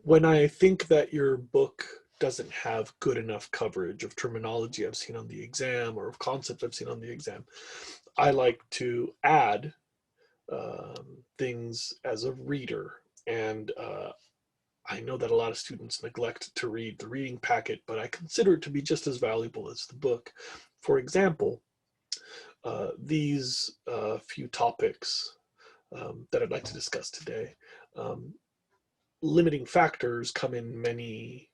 When I think that your book doesn't have good enough coverage of terminology I've seen on the exam or of concepts I've seen on the exam, I like to add things as a reader. And I know that a lot of students neglect to read the reading packet, but I consider it to be just as valuable as the book. For example, these few topics that I'd like to discuss today. Um, Limiting factors come in many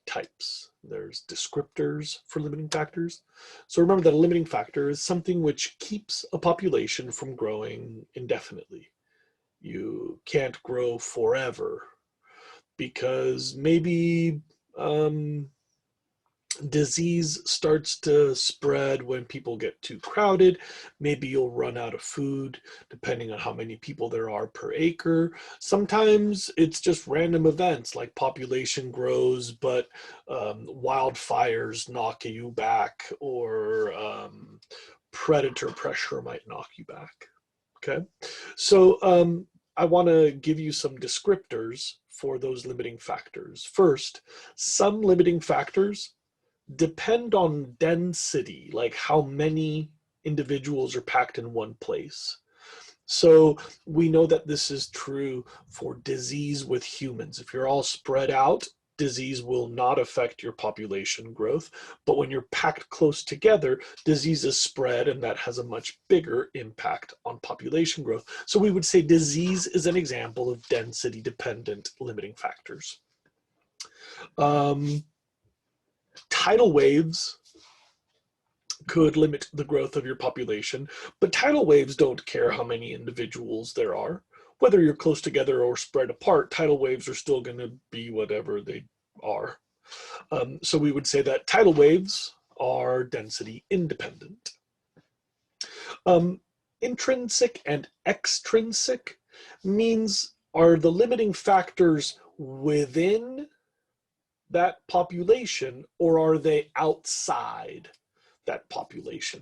types. There's descriptors for limiting factors. So remember that a limiting factor is something which keeps a population from growing indefinitely. You can't grow forever because maybe um, disease starts to spread when people get too crowded. Maybe you'll run out of food depending on how many people there are per acre. Sometimes it's just random events like population grows, but wildfires knock you back, or predator pressure might knock you back. Okay, so I want to give you some descriptors for those limiting factors. First, some limiting factors depend on density, like how many individuals are packed in one place. So we know that this is true for disease with humans. If you're all spread out, disease will not affect your population growth. But when you're packed close together, disease is spread, and that has a much bigger impact on population growth. So we would say disease is an example of density dependent limiting factors. Tidal waves could limit the growth of your population, but tidal waves don't care how many individuals there are. Whether you're close together or spread apart, tidal waves are still going to be whatever they are. So we would say that tidal waves are density independent. Intrinsic and extrinsic means, are the limiting factors within that population, or are they outside that population?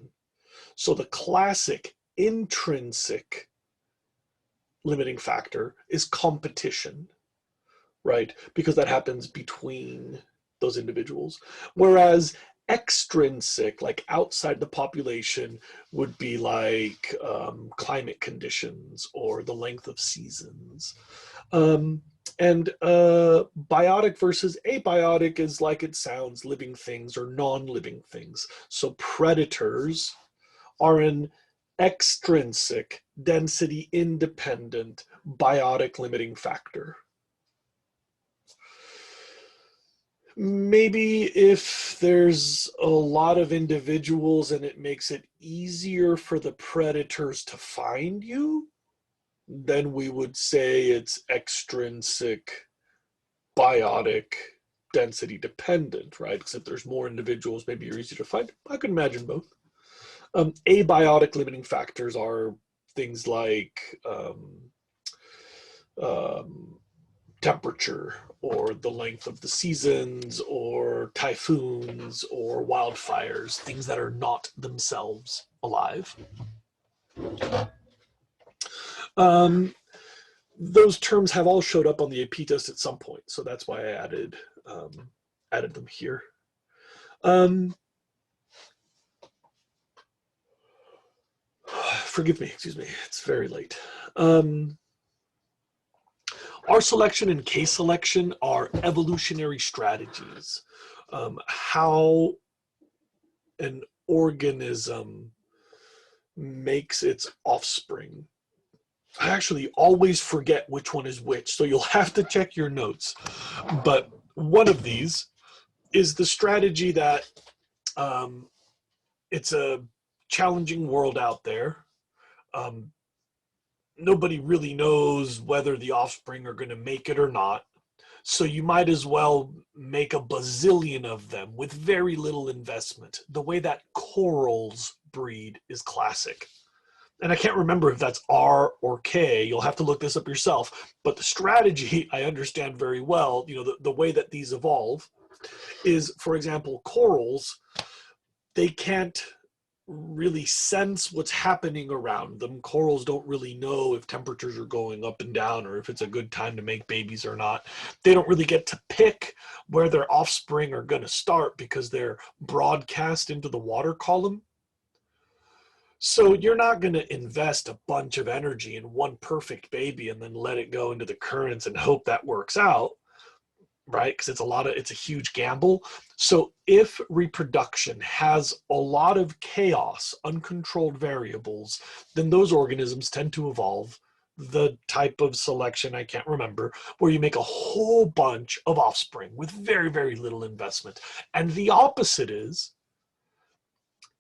So the classic intrinsic limiting factor is competition, right? Because that happens between those individuals. Whereas extrinsic, like outside the population, would be like climate conditions or the length of seasons. And biotic versus abiotic is, like it sounds, living things or non-living things. So predators are an extrinsic, density independent, biotic limiting factor. Maybe if there's a lot of individuals and it makes it easier for the predators to find you, then we would say it's extrinsic, biotic, density dependent, right? Because if there's more individuals, maybe you're easier to find. I could imagine both. Abiotic limiting factors are things like temperature, or the length of the seasons, or typhoons, or wildfires, things that are not themselves alive. Those terms have all showed up on the AP test at some point, so that's why I added them here. Forgive me, excuse me, it's very late. R selection and K selection are evolutionary strategies. How an organism makes its offspring. I actually always forget which one is which, so you'll have to check your notes. But one of these is the strategy that it's a challenging world out there. Nobody really knows whether the offspring are going to make it or not. So you might as well make a bazillion of them with very little investment. The way that corals breed is classic. And I can't remember if that's R or K. You'll have to look this up yourself. But the strategy I understand very well. You know, the way that these evolve is, for example, corals, they can't really sense what's happening around them. Corals don't really know if temperatures are going up and down or if it's a good time to make babies or not. They don't really get to pick where their offspring are going to start because they're broadcast into the water column. So you're not going to invest a bunch of energy in one perfect baby and then let it go into the currents and hope that works out, right? Because it's a huge gamble. So if reproduction has a lot of chaos, uncontrolled variables, then those organisms tend to evolve the type of selection, I can't remember, where you make a whole bunch of offspring with very, very little investment. And the opposite is,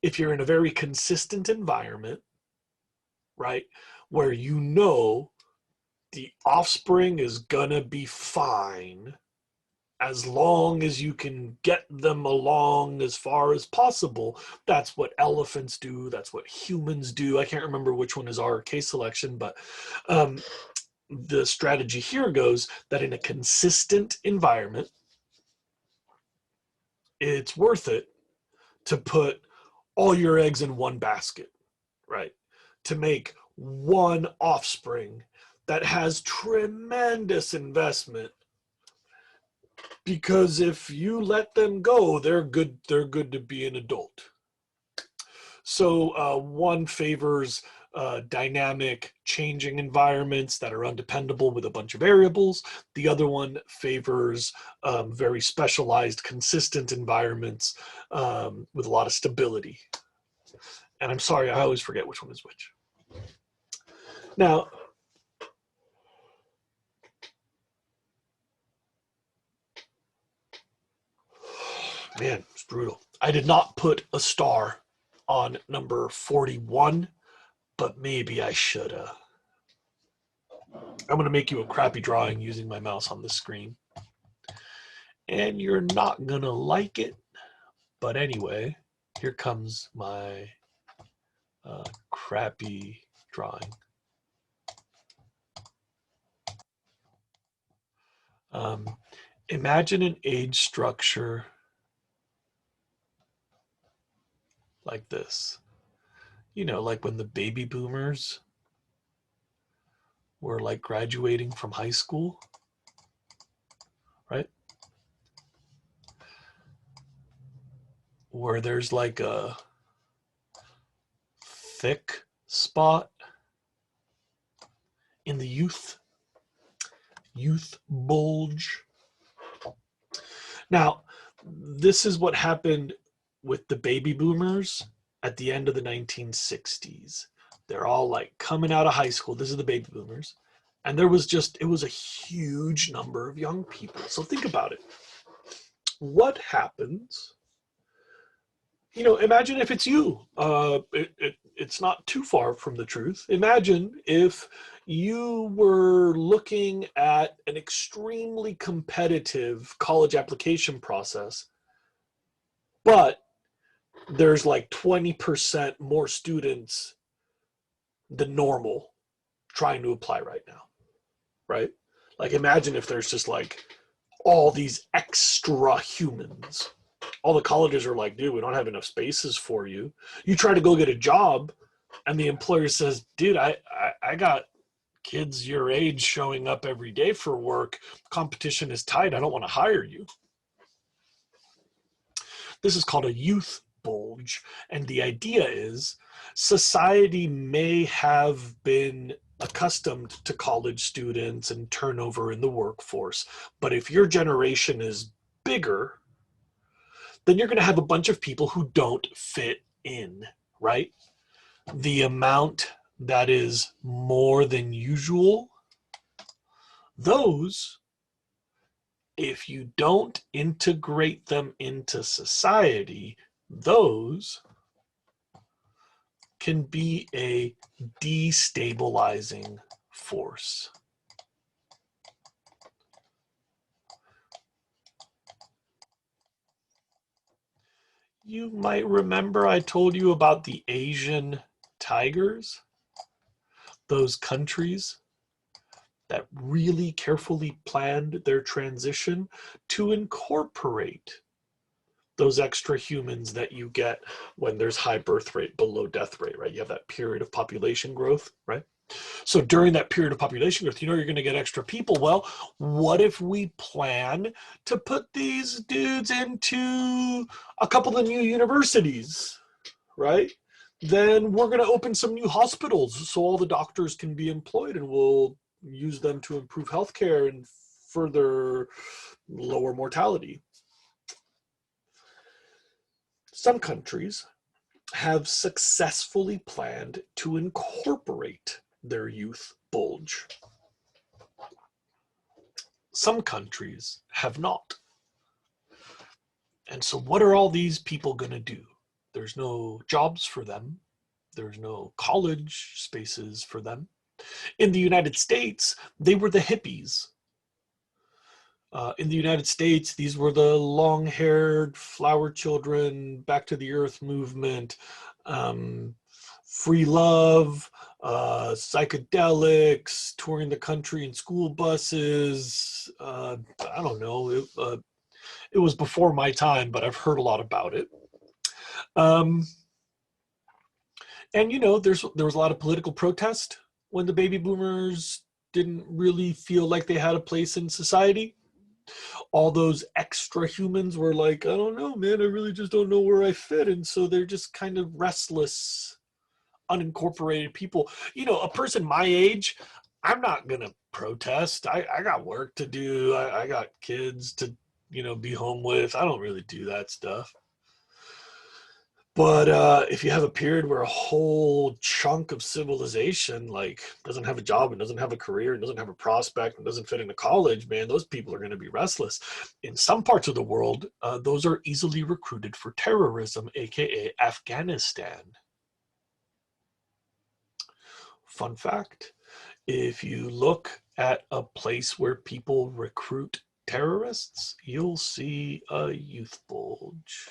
if you're in a very consistent environment, right, where you know the offspring is gonna be fine as long as you can get them along as far as possible. That's what elephants do. That's what humans do. I can't remember which one is our case selection, but the strategy here goes that in a consistent environment, it's worth it to put all your eggs in one basket, right? To make one offspring that has tremendous investment, because if you let them go, they're good to be an adult. So one favors dynamic changing environments that are undependable with a bunch of variables. The other one favors very specialized, consistent environments with a lot of stability. And I'm sorry, I always forget which one is which. Now, man, it's brutal. I did not put a star on number 41, but maybe I should have. I'm going to make you a crappy drawing using my mouse on the screen. And you're not going to like it. But anyway, here comes my crappy drawing. Imagine an age structure like this. You know, like when the baby boomers were like graduating from high school, right? Where there's like a thick spot in the youth bulge. Now, this is what happened with the baby boomers at the end of the 1960s. They're all like coming out of high school. This is the baby boomers. And it was a huge number of young people. So think about it. What happens? You know, imagine if it's you. It's not too far from the truth. Imagine if you were looking at an extremely competitive college application process, but there's like 20% more students than normal trying to apply right now, right? Like imagine if there's just like all these extra humans. All the colleges are like, dude, we don't have enough spaces for you. You try to go get a job and the employer says, dude, I got kids your age showing up every day for work. Competition is tight. I don't want to hire you. This is called a youth bulge. And the idea is society may have been accustomed to college students and turnover in the workforce. But if your generation is bigger, then you're going to have a bunch of people who don't fit in, right? The amount that is more than usual, those, if you don't integrate them into society, those can be a destabilizing force. You might remember I told you about the Asian tigers, those countries that really carefully planned their transition to incorporate those extra humans that you get when there's high birth rate below death rate, right? You have that period of population growth, right? So during that period of population growth, you're going to get extra people. Well, what if we plan to put these dudes into a couple of new universities, right? Then we're going to open some new hospitals so all the doctors can be employed, and we'll use them to improve healthcare and further lower mortality. Some countries have successfully planned to incorporate their youth bulge. Some countries have not. And so what are all these people going to do? There's no jobs for them. There's no college spaces for them. In the United States, they were the hippies. In the United States, these were the long-haired flower children, back to the earth movement, free love, psychedelics, touring the country in school buses. I don't know. It was before my time, but I've heard a lot about it. And, you know, there was a lot of political protest when the baby boomers didn't really feel like they had a place in society. All those extra humans were like, I don't know, man, I really just don't know where I fit. And so they're just kind of restless, unincorporated people. You know, a person my age, I'm not going to protest. I got work to do. I got kids to, you know, be home with. I don't really do that stuff. But if you have a period where a whole chunk of civilization like doesn't have a job and doesn't have a career and doesn't have a prospect and doesn't fit into college, man, those people are going to be restless. In some parts of the world, those are easily recruited for terrorism, aka Afghanistan. Fun fact, if you look at a place where people recruit terrorists, you'll see a youth bulge.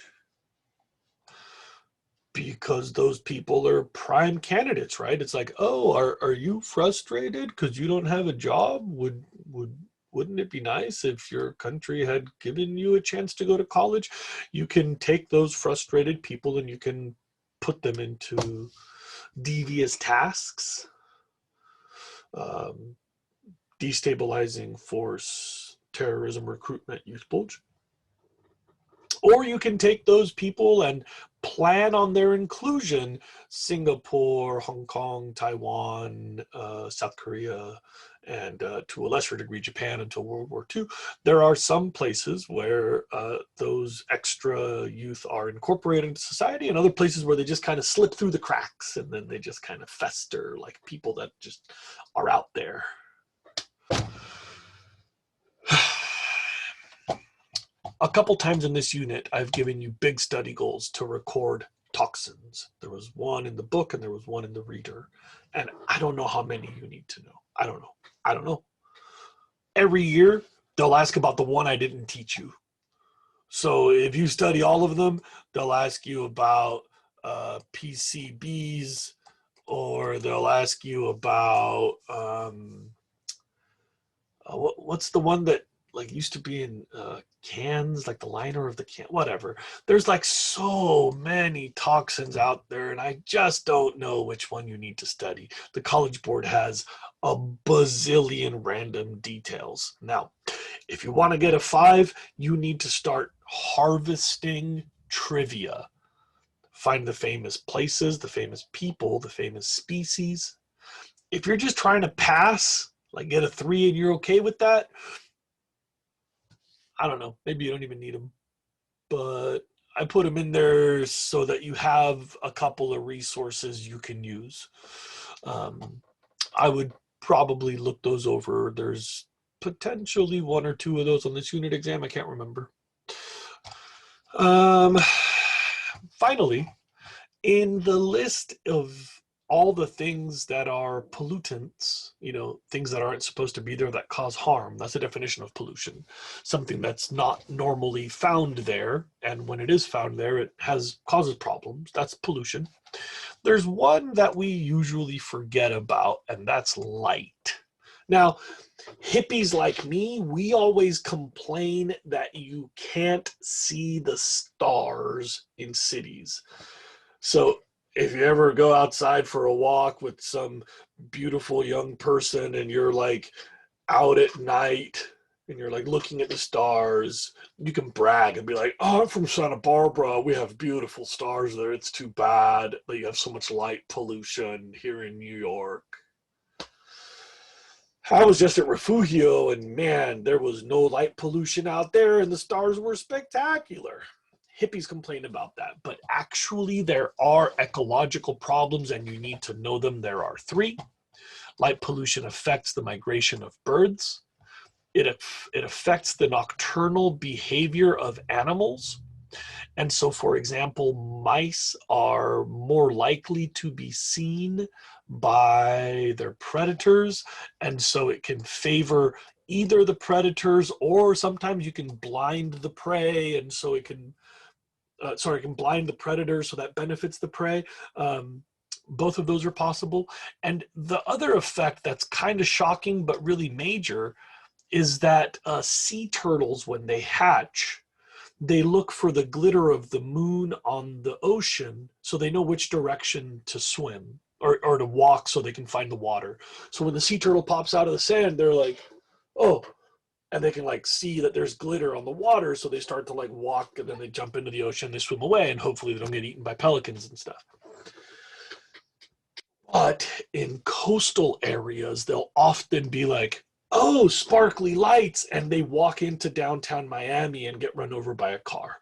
Because those people are prime candidates, right? It's like, oh, are you frustrated because you don't have a job? Wouldn't it be nice if your country had given you a chance to go to college? You can take those frustrated people and you can put them into devious tasks, destabilizing force, terrorism, recruitment, youth bulge. Or you can take those people and plan on their inclusion. Singapore, Hong Kong, Taiwan, South Korea, and to a lesser degree, Japan until World War II. There are some places where those extra youth are incorporated into society, and other places where they just kind of slip through the cracks and then they just kind of fester like people that just are out there. A couple times in this unit, I've given you big study goals to record toxins. There was one in the book and there was one in the reader. And I don't know how many you need to know. I don't know. Every year, they'll ask about the one I didn't teach you. So if you study all of them, they'll ask you about PCBs, or they'll ask you about, what's the one that like used to be in cans, like the liner of the can, whatever. There's like so many toxins out there, and I just don't know which one you need to study. The College Board has a bazillion random details. Now, if you want to get a 5, you need to start harvesting trivia. Find the famous places, the famous people, the famous species. If you're just trying to pass, like get a 3 and you're okay with that, I don't know, maybe you don't even need them, but I put them in there so that you have a couple of resources you can use. I would probably look those over. There's potentially 1 or 2 of those on this unit exam. I can't remember. Finally, in the list of all the things that are pollutants, you know, things that aren't supposed to be there that cause harm. That's the definition of pollution. Something that's not normally found there, and when it is found there, it causes problems. That's pollution. There's one that we usually forget about, and that's light. Now, hippies like me, we always complain that you can't see the stars in cities. So if you ever go outside for a walk with some beautiful young person and you're like out at night and you're like looking at the stars, you can brag and be like, oh, I'm from Santa Barbara. We have beautiful stars there. It's too bad that you have so much light pollution here in New York. I was just at Refugio, and man, there was no light pollution out there, and the stars were spectacular. Hippies complain about that, but actually, there are ecological problems, and you need to know them. There are three. Light pollution affects the migration of birds, it affects the nocturnal behavior of animals. And so, for example, mice are more likely to be seen by their predators. And so it can favor either the predators, or sometimes you can blind the prey. And so it can, it can blind the predator, so that benefits the prey. Both of those are possible. And the other effect that's kind of shocking, but really major, is that sea turtles, when they hatch, they look for the glitter of the moon on the ocean so they know which direction to swim or to walk so they can find the water. So when the sea turtle pops out of the sand, they're like, oh, and they can like see that there's glitter on the water. So they start to like walk, and then they jump into the ocean, they swim away, and hopefully they don't get eaten by pelicans and stuff. But in coastal areas, they'll often be like, oh, sparkly lights, and they walk into downtown Miami and get run over by a car.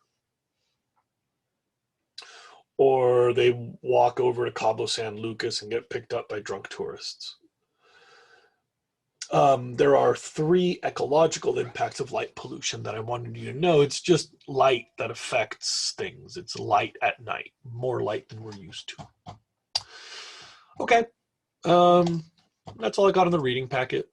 Or they walk over to Cabo San Lucas and get picked up by drunk tourists. There are three ecological impacts of light pollution that I wanted you to know. It's just light that affects things. It's light at night, more light than we're used to. Okay. That's all I got in the reading packet.